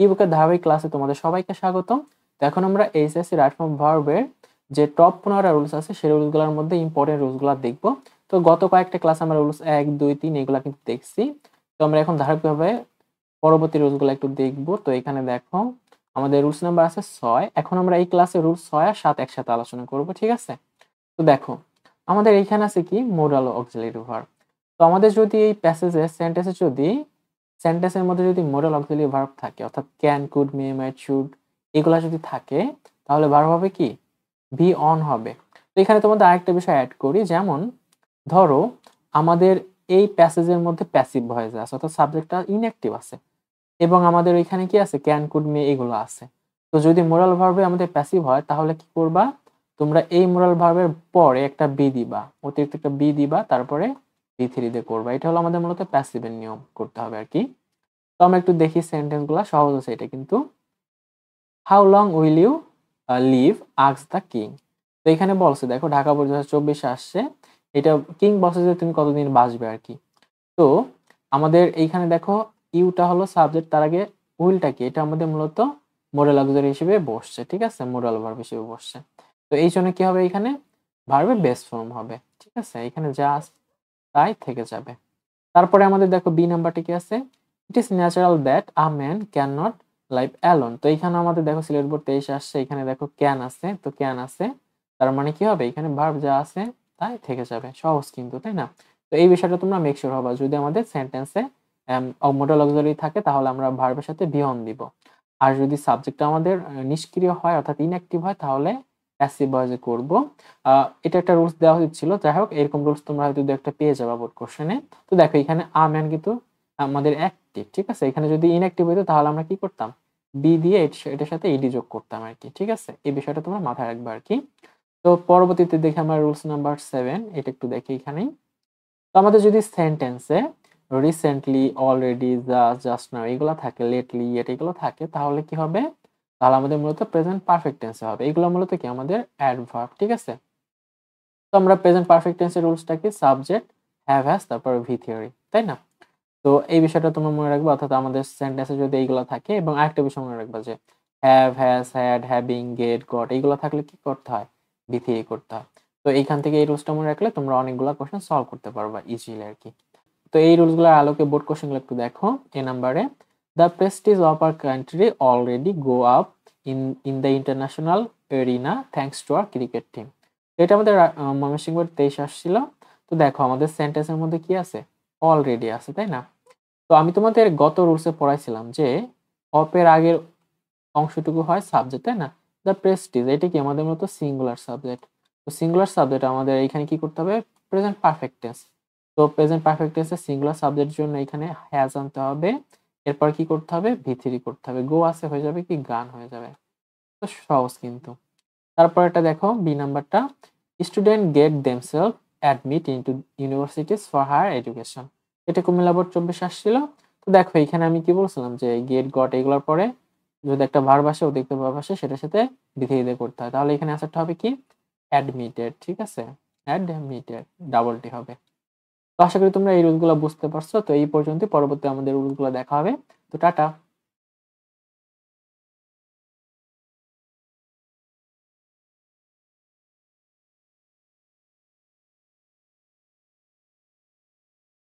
ইবুকের ধারাবাহিক ক্লাসে তোমাদের সবাইকে স্বাগতম। তো এখন আমরা এইচএসসি রাইট ফর্ম ভার্বের যে টপ 15টা রুলস আছে সেই রুলসগুলোর মধ্যে ইম্পর্টেন্ট রুলসগুলো দেখব। তো গত কয়েকটা ক্লাস আমরা রুলস 1 2 3 এগুলো কিন্তু দেখছি। তো আমরা এখন ধারাবাহিকভাবে পরবর্তী রুলসগুলো একটু দেখব। তো এখানে দেখো আমাদের রুলস নাম্বার আছে 6। এখন আমরা এই ক্লাসে রুলস 6 আর 7 একসাথে আলোচনা করব, ঠিক আছে? তো দেখো আমাদের এইখানে আছে কি মোডাল অক্সিলারি ভার্ব। তো আমাদের যদি এই প্যাসেজে সেন্টেন্সের মধ্যে যদি মোডাল অক্সিলারি ভার্ব থাকে, অর্থাৎ can, could, may, might, should এগুলা যদি থাকে, তাহলে ভার্ব হবে কি বি অন হবে। তো এখানে তোমাদের আরেকটা বিষয় অ্যাড করি, যেমন ধরো আমাদের এই প্যাসেজের মধ্যে প্যাসিভ ভয়েস আছে, অর্থাৎ সাবজেক্টটা ইনঅ্যাক্টিভ আছে, এবং আমাদের এখানে কি আছে ক্যান, কুড, মে এগুলো আছে। তো যদি মোরাল ভার্বে আমাদের প্যাসিভ হয় তাহলে কি করবা, তোমরা এই মোরাল ভার্বের পরে একটা বি দিবা, অতিরিক্ত একটা বি দিবা, তারপরে বি3 দিয়ে করবা। এটা হলো আমাদের মূলত প্যাসিভের নিয়ম করতে হবে আর কি। তো আমরা একটু দেখি সেন্টেন্সগুলো, সহজ আছে এটা কিন্তু। How long will you live ask the king. তো এখানে বলছে দেখো ঢাকা বোর্ড 2024 আসছে, এটা কিং বলছে যে তুমি কতদিন বাঁচবে আর কি। তো আমাদের এইখানে দেখো ইউটা হলো সাবজেক্ট, তার আগে উইলটা কি, এটা আমাদের মূলত মোডাল অক্সিলারি হিসেবে বসছে, ঠিক আছে, মোডাল ভার্ব হিসেবে বসছে। তো এই জন্য কি হবে, এখানে ভার্বের বেস ফর্ম হবে, ঠিক আছে, এখানে যা তাই থেকে যাবে। তারপরে আমাদের দেখো বি নাম্বারটি কি আছে, it is natural that a man can not live alone. তো এখানে আমাদের দেখো সিলেট বোর্ড 23 আসছে, এখানে দেখো ক্যান আছে, তো ক্যান আছে, তার মানে কি হবে, এখানে ভার্ব যা আছে তাই থেকে যাবে। সহজ কিন্তু, তাই না? তো এই বিষয়টা তোমরা মেক শিওর হবা, যদি আমাদের সেন্টেন্সে মোডাল অক্সিলারি থাকে তাহলে আমরা ভার্বের সাথে বি অন দিব। আর যদি সাবজেক্টটা আমাদের নিষ্ক্রিয় হয়, অর্থাৎ ইনঅ্যাক্টিভ হয়, তাহলে প্যাসিভ ভয়েসে করব। এটা একটা রুলস দেওয়া হচ্ছিল, যাই হোক এরকম রুলস তোমরা হয়তো দু একটা পেয়ে যাবা বোর্ড কোশ্চেনে। তো দেখো এখানে আ ম্যান কিন্তু আমাদের অ্যাক্টিভ, ঠিক আছে, এখানে যদি ইনঅ্যাক্টিভ হইতো তাহলে আমরা কি করতাম, বি দিয়ে এটার সাথে ইডি যোগ করতাম আর কি, ঠিক আছে, এই বিষয়টা তোমরা মাথায় রাখবে আর কি। তো পরবর্তীতে দেখি আমরা রুলস নাম্বার 7, এটা একটু দেখি এখানেই। তো আমাদের যদি সেন্টেন্সে রিসেন্টলি, অলরেডি, জাস্ট নাও এগুলো থাকে, লেটলি, এটা এগুলো থাকে, তাহলে কি হবে, তাহলে আমাদের মূলত প্রেজেন্ট পারফেক্ট টেন্সে হবে। এগুলো মূলত কি আমাদের অ্যাডভার্ব, ঠিক আছে। তো আমরা প্রেজেন্ট পারফেক্ট টেন্সের রুলসটা কি, সাবজেক্ট, হ্যাভ, হ্যাজ, তারপর ভি থিওরি, তাই না? তো এই বিষয়টা তোমরা মনে রাখবে, অর্থাৎ আমাদের সেন্টেন্সে যদি এইগুলো থাকে, এবং আরেকটা বিষয় মনে রাখবা যে have, has, had, having, get, got এইগুলো থাকলে কি করতে হয়, ভি থিওরি করতে হয়। তো এইখান থেকে এই রুলসটা মনে রাখলে তোমরা অনেকগুলো কোশ্চেন সলভ করতে পারবা ইজিলি আর কি। তো এই রুলসগুলোর আলোকে বোর্ড কোশ্চেনগুলো একটু দেখো। এ নাম্বারে, the Prestige of our country already go up in the international arena thanks to our cricket team. এটা আমাদের ময়মনসিংহ বোর্ড 23 আসছিল। তো দেখো আমাদের সেন্টেন্সের মধ্যে কি আছে, অলরেডি আছে, তাই না? তো আমি তোমাদের গত রুলসে পড়াইছিলাম যে অপের আগের অংশটুকু হয় সাবজেক্ট, তাই না? দ্য প্রেস্টিজ এটা কি আমাদের মতো সিঙ্গুলার সাবজেক্ট। তো সিঙ্গুলার সাবজেক্ট আমাদের এখানে কি করতে হবে, প্রেজেন্ট পারফেক্ট টেন্স। তো প্রেজেন্ট পারফেক্ট টেন্সে সিঙ্গুলার সাবজেক্টের জন্য এখানে হ্যাজ আনতে হবে, এরপর কি করতে হবে, ভি3 করতে হবে, গো আছে হয়ে যাবে কি গান হয়ে যাবে। তো সহজ কিন্তু। তারপর এটা দেখো বি নাম্বারটা, student get themselves admit into universities for higher education. এটা কুমিল্লা বোর্ড 24 আসছিল। তো দেখো এখানে আমি কি বলছিলাম যে গেট, গট এগুলোর পরে যদি একটা ভার্ব আসে, অতিরিক্ত ভার্ব আসে, সেটার সাথে বিধেয় দিয়ে করতে হয়, তাহলে এখানে আনসারটা হবে কি অ্যাডমিটেড, ঠিক আছে, অ্যাডমিটেড, ডাবল টি হবে। তো আশা করি তোমরা এই রুলসগুলো বুঝতে পারছো। তো এই পর্যন্ত, পরবর্তী আমাদের রুলসগুলো দেখা হবে। তো টাটা।